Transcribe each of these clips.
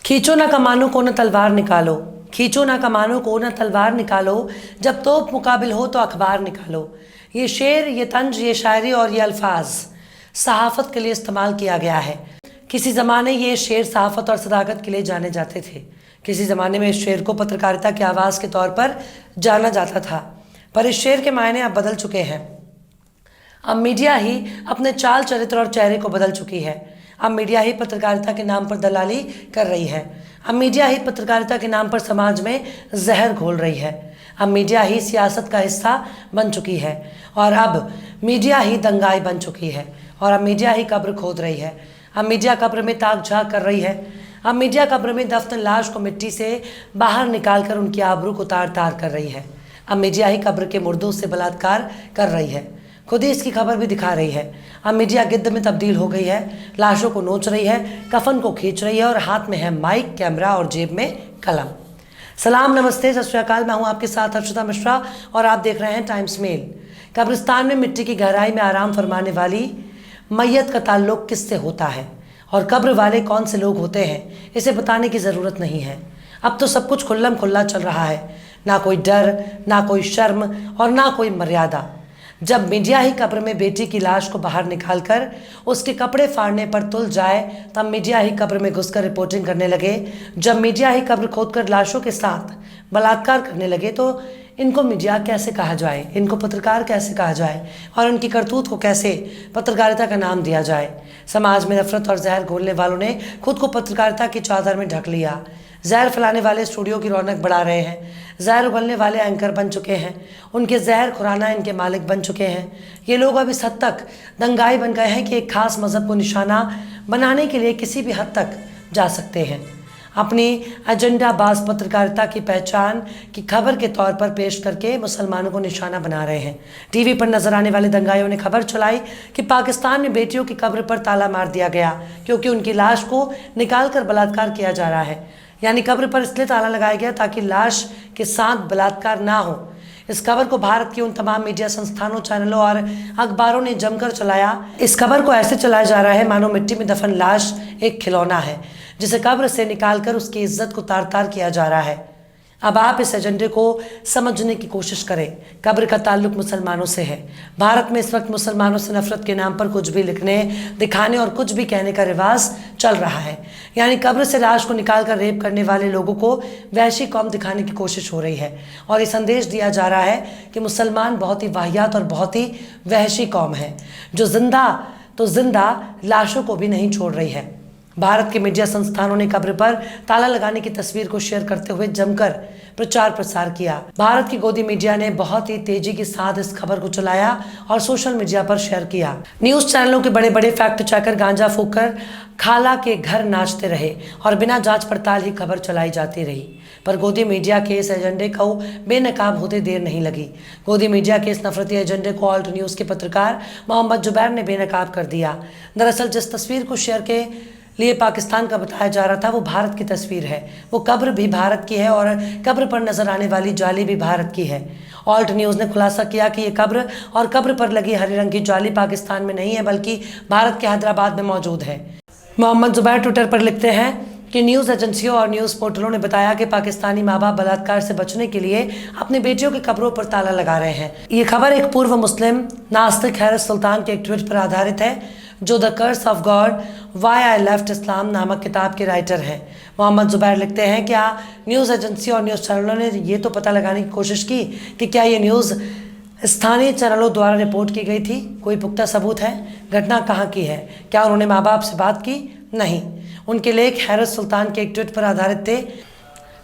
खींचो ना कमानों को न तलवार निकालो, खींचो ना कमानों को न तलवार निकालो, जब तोप मुकाबिल हो तो अखबार निकालो। ये शेर, ये तंज, ये शायरी और ये अल्फाज सहाफ़त के लिए इस्तेमाल किया गया है। किसी ज़माने ये शेर सहाफ़त और सदाकत के लिए जाने जाते थे। किसी ज़माने में इस शेर को पत्रकारिता की आवाज़ के तौर पर जाना जाता था, पर इस शेर के मायने अब बदल चुके हैं। अब मीडिया ही अपने चाल चरित्र और चेहरे को बदल चुकी है। अब मीडिया ही पत्रकारिता के नाम पर दलाली कर रही है। अब मीडिया ही पत्रकारिता के नाम पर समाज में जहर घोल रही है। अब मीडिया ही सियासत का हिस्सा बन चुकी है और अब मीडिया ही दंगाई बन चुकी है और अब मीडिया ही कब्र खोद रही है। अब मीडिया कब्र में ताक झाँक कर रही है। अब मीडिया कब्र में दफन लाश को मिट्टी से बाहर निकालकर उनकी आबरू को तार तार कर रही है। अब मीडिया ही कब्र के मुर्दों से बलात्कार कर रही है, खुद ही इसकी खबर भी दिखा रही है। अब मीडिया गिद्ध में तब्दील हो गई है, लाशों को नोच रही है, कफन को खींच रही है और हाथ में है माइक, कैमरा और जेब में कलम। सलाम, नमस्ते, सत श्री अकाल। मैं हूं आपके साथ हर्षिता मिश्रा और आप देख रहे हैं टाइम्स मेल। कब्रिस्तान में मिट्टी की गहराई में आराम फरमाने वाली मैयत का ताल्लुक किससे होता है और कब्र वाले कौन से लोग होते हैं, इसे बताने की ज़रूरत नहीं है। अब तो सब कुछ खुल्लम खुल्ला चल रहा है, ना कोई डर, ना कोई शर्म और ना कोई मर्यादा। जब मीडिया ही कब्र में बेटी की लाश को बाहर निकालकर उसके कपड़े फाड़ने पर तुल जाए, तब मीडिया ही कब्र में घुसकर रिपोर्टिंग करने लगे। जब मीडिया ही कब्र खोदकर लाशों के साथ बलात्कार करने लगे, तो इनको मीडिया कैसे कहा जाए, इनको पत्रकार कैसे कहा जाए और इनकी करतूत को कैसे पत्रकारिता का नाम दिया जाए। समाज में नफरत और जहर घोलने वालों ने खुद को पत्रकारिता की चादर में ढक लिया। जहर फैलाने वाले स्टूडियो की रौनक बढ़ा रहे हैं, जहर उगलने वाले एंकर बन चुके हैं, उनके जहर खुराना इनके मालिक बन चुके हैं। ये लोग अब इस हद तक दंगाई बन गए हैं कि एक खास मज़हब को निशाना बनाने के लिए किसी भी हद तक जा सकते हैं। अपनी एजेंडाबाज पत्रकारिता की पहचान की खबर के तौर पर पेश करके मुसलमानों को निशाना बना रहे हैं। टीवी पर नजर आने वाले दंगाइयों ने खबर चलाई कि पाकिस्तान में बेटियों की कब्र पर ताला मार दिया गया क्योंकि उनकी लाश को निकालकर बलात्कार किया जा रहा है। यानी कब्र पर इसलिए ताला लगाया गया ताकि लाश के साथ बलात्कार ना हो। इस खबर को भारत के उन तमाम मीडिया संस्थानों, चैनलों और अखबारों ने जमकर चलाया। इस खबर को ऐसे चलाया जा रहा है मानो मिट्टी में दफन लाश एक खिलौना है जिसे कब्र से निकालकर उसकी इज्जत को तार तार किया जा रहा है। अब आप इस एजेंडे को समझने की कोशिश करें। कब्र का ताल्लुक मुसलमानों से है। भारत में इस वक्त मुसलमानों से नफरत के नाम पर कुछ भी लिखने, दिखाने और कुछ भी कहने का रिवाज चल रहा है। यानी कब्र से लाश को निकालकर रेप करने वाले लोगों को वहशी कौम दिखाने की कोशिश हो रही है और ये संदेश दिया जा रहा है कि मुसलमान बहुत ही वाहियात और बहुत ही वहशी कौम है जो जिंदा तो जिंदा लाशों को भी नहीं छोड़ रही है। भारत के मीडिया संस्थानों ने कब्र पर ताला लगाने की तस्वीर को शेयर करते हुए जमकर प्रचार प्रसार किया। भारत की गोदी मीडिया ने बहुत ही तेजी के साथ इस खबर को चलाया और सोशल मीडिया पर शेयर किया। न्यूज़ चैनलों के बड़े बड़े फैक्ट चेकर गांजा फूंककर खाला के घर नाचते रहे और बिना जांच पड़ताल ही खबर चलाई जाती रही, पर गोदी मीडिया के इस एजेंडे को बेनकाब होते देर नहीं लगी। गोदी मीडिया के इस नफरती एजेंडे को ऑल्ट न्यूज़ के पत्रकार मोहम्मद जुबैर ने बेनकाब कर दिया। दरअसल जिस तस्वीर को शेयर के लिए पाकिस्तान का बताया जा रहा था वो भारत की तस्वीर है। वो कब्र भी भारत की है और कब्र पर नजर आने वाली जाली भी भारत की है। ऑल्ट न्यूज़ ने खुलासा किया कि ये कब्र और कब्र पर लगी हरे रंग की जाली पाकिस्तान में नहीं है बल्कि भारत के हैदराबाद में मौजूद है। मोहम्मद जुबैर ट्विटर पर लिखते हैं कि न्यूज़ एजेंसियों और न्यूज़ पोर्टलों ने बताया कि पाकिस्तानी माँ बाप बलात्कार से बचने के लिए अपनी बेटियों की कब्रों पर ताला लगा रहे हैं। ये खबर एक पूर्व मुस्लिम नास्तिक हैरत सुल्तान के एक ट्वीट पर आधारित है जो the curse of God why I left Islam नामक किताब के राइटर हैं। मोहम्मद जुबैर लिखते हैं क्या न्यूज़ एजेंसी और न्यूज़ चैनलों ने ये तो पता लगाने की कोशिश की कि क्या ये न्यूज़ स्थानीय चैनलों द्वारा रिपोर्ट की गई थी? कोई पुख्ता सबूत है? घटना कहाँ की है? क्या उन्होंने माँ बाप से बात की? नहीं। उनके लेख हैरत सुल्तान के एक ट्वीट पर आधारित थे।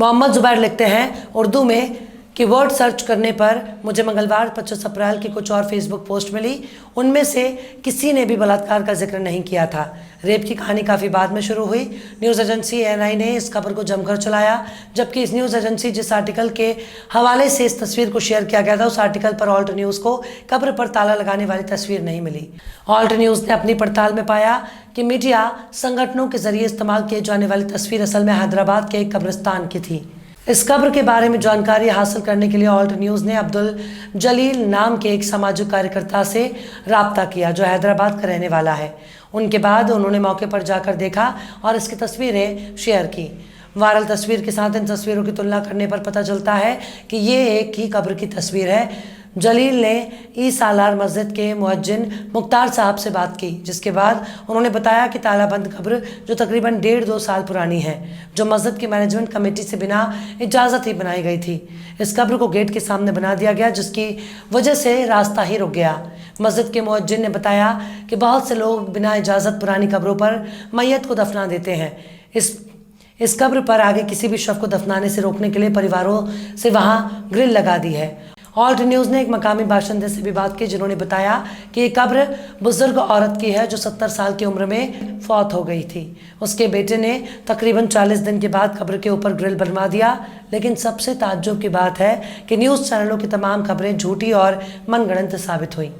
मोहम्मद जुबैर लिखते हैं उर्दू में कीवर्ड सर्च करने पर मुझे मंगलवार 25 अप्रैल की कुछ और फेसबुक पोस्ट मिली। उनमें से किसी ने भी बलात्कार का जिक्र नहीं किया था। रेप की कहानी काफ़ी बाद में शुरू हुई। न्यूज़ एजेंसी एएनआई ने इस खबर को जमकर चलाया, जबकि इस न्यूज़ एजेंसी जिस आर्टिकल के हवाले से इस तस्वीर को शेयर किया गया था उस आर्टिकल पर ऑल्ट न्यूज़ को कब्र पर ताला लगाने वाली तस्वीर नहीं मिली। ऑल्ट न्यूज़ ने अपनी पड़ताल में पाया कि मीडिया संगठनों के जरिए इस्तेमाल किए जाने वाली तस्वीर असल में हैदराबाद के एक कब्रिस्तान की थी। इस कब्र के बारे में जानकारी हासिल करने के लिए ऑल्ट न्यूज़ ने अब्दुल जलील नाम के एक सामाजिक कार्यकर्ता से रब्ता किया जो हैदराबाद का रहने वाला है। उनके बाद उन्होंने मौके पर जाकर देखा और इसकी तस्वीरें शेयर की। वायरल तस्वीर के साथ इन तस्वीरों की तुलना करने पर पता चलता है कि ये एक ही कब्र की तस्वीर है। जलील ने ई सालार मस्जिद के मुअज्जिन मुख्तार साहब से बात की, जिसके बाद उन्होंने बताया कि तालाबंद कब्र जो तकरीबन 1.5-2 साल पुरानी है, जो मस्जिद की मैनेजमेंट कमेटी से बिना इजाज़त ही बनाई गई थी। इस कब्र को गेट के सामने बना दिया गया, जिसकी वजह से रास्ता ही रुक गया। मस्जिद के मुअज्जिन ने बताया कि बहुत से लोग बिना इजाज़त पुरानी कब्रों पर मैयत को दफना देते हैं। इस कब्र पर आगे किसी भी शव को दफनाने से रोकने के लिए परिवारों से वहाँ ग्रिल लगा दी है। ऑल्ट न्यूज़ ने एक मकामी बाशिंदे से भी बात की, जिन्होंने बताया कि ये कब्र बुजुर्ग औरत की है जो 70 साल की उम्र में फौत हो गई थी। उसके बेटे ने तकरीबन 40 दिन के बाद कब्र के ऊपर ग्रिल बनवा दिया। लेकिन सबसे ताज्जुब की बात है कि न्यूज़ चैनलों की तमाम खबरें झूठी और मनगढ़ंत साबित हुई।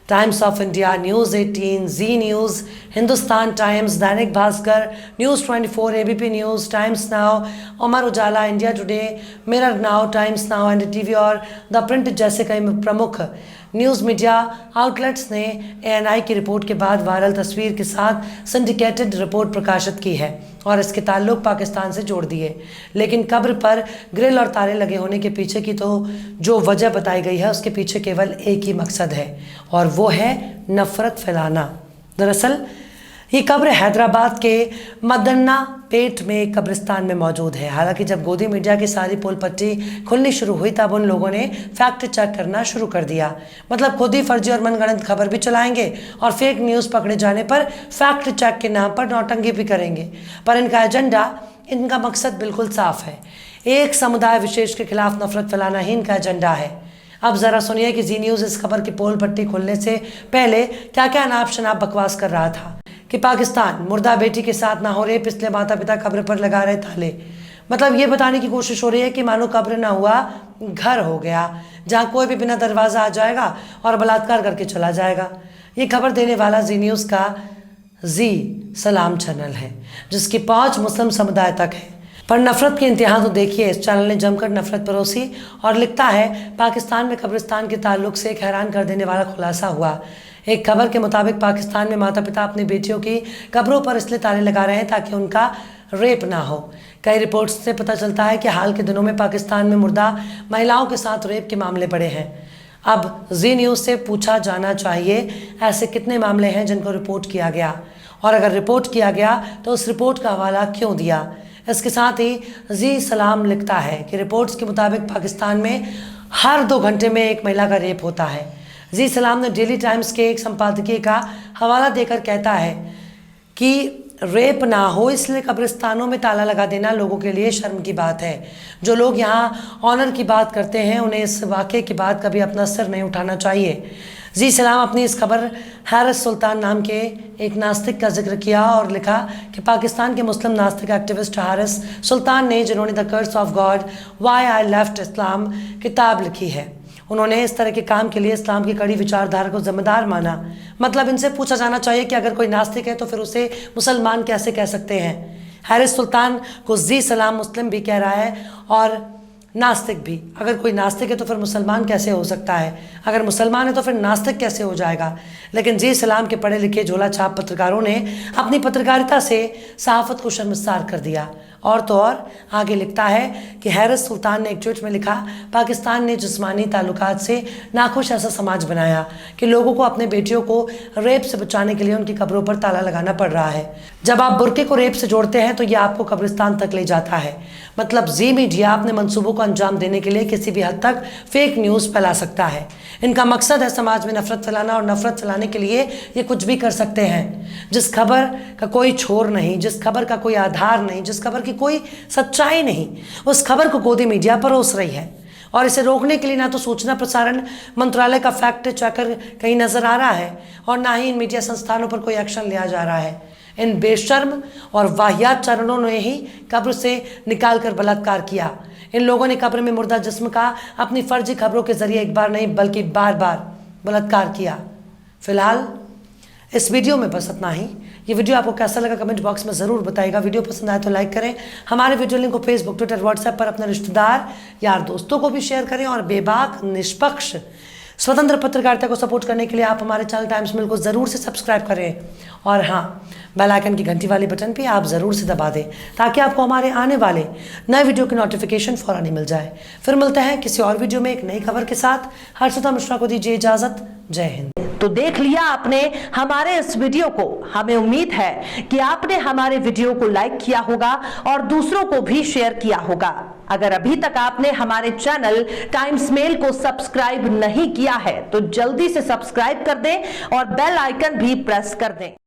Times of India, news 18, Zee news, Hindustan Times, Dainik Bhaskar, news 24, ABP news, Times Now, Amar Ujala, India Today, Mirror Now, Times Now, NDTV और द प्रिंट जैसे कई प्रमुख न्यूज़ मीडिया आउटलेट्स ने एएनआई की रिपोर्ट के बाद वायरल तस्वीर के साथ सिंडिकेटेड रिपोर्ट प्रकाशित की है और इसके ताल्लुक पाकिस्तान से जोड़ दिए। लेकिन कब्र पर ग्रिल और ताले लगे होने के पीछे की तो जो वजह बताई गई है, उसके पीछे केवल एक ही मकसद है और वो है नफ़रत फैलाना। दरअसल ये कब्र हैदराबाद के मदन्ना पेट में एक कब्रिस्तान में मौजूद है। हालांकि जब गोदी मीडिया की सारी पोल पट्टी खुलनी शुरू हुई तब उन लोगों ने फैक्ट चेक करना शुरू कर दिया। मतलब खुद ही फर्जी और मनगढ़ंत खबर भी चलाएंगे और फेक न्यूज़ पकड़े जाने पर फैक्ट चेक के नाम पर नौटंकी भी करेंगे। पर इनका एजेंडा, इनका मकसद बिल्कुल साफ है। एक समुदाय विशेष के खिलाफ नफरत फैलाना ही इनका एजेंडा है। अब ज़रा सुनिए कि जी न्यूज़ इस खबर की पोल पट्टी खुलने से पहले क्या क्या अनाप शनाप बकवास कर रहा था कि पाकिस्तान मुर्दा बेटी के साथ ना हो रेप, इसलिए माता पिता कब्र पर लगा रहे ताले। मतलब ये बताने की कोशिश हो रही है कि मानो कब्र ना हुआ घर हो गया, जहाँ कोई भी बिना दरवाज़ा आ जाएगा और बलात्कार करके चला जाएगा। ये खबर देने वाला जी न्यूज़ का जी सलाम चैनल है, जिसकी पहुँच मुस्लिम समुदाय तक है। पर नफरत की इंतहा तो देखिए, इस चैनल ने जमकर नफरत परोसी और लिखता है पाकिस्तान में कब्रिस्तान के ताल्लुक से एक हैरान कर देने वाला खुलासा हुआ। एक खबर के मुताबिक पाकिस्तान में माता पिता अपनी बेटियों की कब्रों पर इसलिए ताले लगा रहे हैं ताकि उनका रेप ना हो। कई रिपोर्ट्स से पता चलता है कि हाल के दिनों में पाकिस्तान में मुर्दा महिलाओं के साथ रेप के मामले बढ़े हैं। अब जी न्यूज़ से पूछा जाना चाहिए ऐसे कितने मामले हैं जिनको रिपोर्ट किया गया, और अगर रिपोर्ट किया गया तो उस रिपोर्ट का हवाला क्यों दिया। इसके साथ ही जी सलाम लिखता है कि रिपोर्ट्स के मुताबिक पाकिस्तान में हर 2 घंटे में एक महिला का रेप होता है। जी सलाम ने डेली टाइम्स के एक संपादकीय का हवाला देकर कहता है कि रेप ना हो इसलिए कब्रिस्तानों में ताला लगा देना लोगों के लिए शर्म की बात है। जो लोग यहाँ ऑनर की बात करते हैं उन्हें इस वाक़े के बाद कभी अपना सिर नहीं उठाना चाहिए। जी सलाम अपनी इस खबर हारिस सुल्तान नाम के एक नास्तिक का जिक्र किया और लिखा कि पाकिस्तान के मुस्लिम नास्तिक एक्टिविस्ट हारिस सुल्तान ने, जिन्होंने the curse of God why I left Islam किताब लिखी है, उन्होंने इस तरह के काम के लिए इस्लाम की कड़ी विचारधारा को जिम्मेदार माना। मतलब इनसे पूछा जाना चाहिए कि अगर कोई नास्तिक है तो फिर उसे मुसलमान कैसे कह सकते हैं। हारिस सुल्तान को जी सलाम मुस्लिम भी कह रहा है और नास्तिक भी। अगर कोई नास्तिक है तो फिर मुसलमान कैसे हो सकता है, अगर मुसलमान है तो फिर नास्तिक कैसे हो जाएगा। लेकिन जी सलाम के पढ़े लिखे झोला छाप पत्रकारों ने अपनी पत्रकारिता से सहाफ़त को शर्मसार कर दिया। और तो और आगे लिखता है कि हारिस सुल्तान ने एक ट्वीट में लिखा, पाकिस्तान ने जिस्मानी ताल्लुकात से नाखुश ऐसा समाज बनाया कि लोगों को अपने बेटियों को रेप से बचाने के लिए उनकी कब्रों पर ताला लगाना पड़ रहा है। जब आप बुर्के को रेप से जोड़ते हैं तो यह आपको कब्रिस्तान तक ले जाता है। मतलब जी मीडिया अपने मंसूबों को अंजाम देने के लिए किसी भी हद तक फेक न्यूज़ फैला सकता है। इनका मकसद है समाज में नफरत फैलाना, और नफरत फैलाने के लिए ये कुछ भी कर सकते हैं। जिस खबर का कोई छोर नहीं, जिस खबर का कोई आधार नहीं, जिस खबर की कोई सच्चाई नहीं, उस खबर को गोदी मीडिया परोस रही है। और इसे रोकने के लिए ना तो सूचना प्रसारण मंत्रालय का फैक्ट चेकर कहीं नजर आ रहा है और ना ही इन मीडिया संस्थानों पर कोई एक्शन लिया जा रहा है। इन बेशर्म और वाहियात चरणों ने ही कब्र से निकाल कर बलात्कार किया। इन लोगों ने कब्र में मुर्दा जिस्म का अपनी फर्जी खबरों के जरिए एक बार नहीं बल्कि बार बार बलात्कार किया। फिलहाल इस वीडियो में बस इतना ही। ये वीडियो आपको कैसा लगा कमेंट बॉक्स में ज़रूर बताइएगा। वीडियो पसंद आए तो लाइक करें। हमारे वीडियो लिंक को फेसबुक, ट्विटर, व्हाट्सएप पर अपने रिश्तेदार, यार, दोस्तों को भी शेयर करें। और बेबाक, निष्पक्ष, स्वतंत्र पत्रकारिता को सपोर्ट करने के लिए आप हमारे चैनल टाइम्स मिल को ज़रूर से सब्सक्राइब करें। और हाँ, बेल आइकन की घंटी वाली बटन पे आप ज़रूर से दबा दें ताकि आपको हमारे आने वाले नए वीडियो की नोटिफिकेशन फ़ौरन ही मिल जाए। फिर मिलते हैं किसी और वीडियो में एक नई खबर के साथ। हर्षिता मिश्रा को दीजिए इजाज़त। जय हिंद। तो देख लिया आपने हमारे इस वीडियो को। हमें उम्मीद है कि आपने हमारे वीडियो को लाइक किया होगा और दूसरों को भी शेयर किया होगा। अगर अभी तक आपने हमारे चैनल टाइम्स मेल को सब्सक्राइब नहीं किया है तो जल्दी से सब्सक्राइब कर दें और बेल आइकन भी प्रेस कर दें।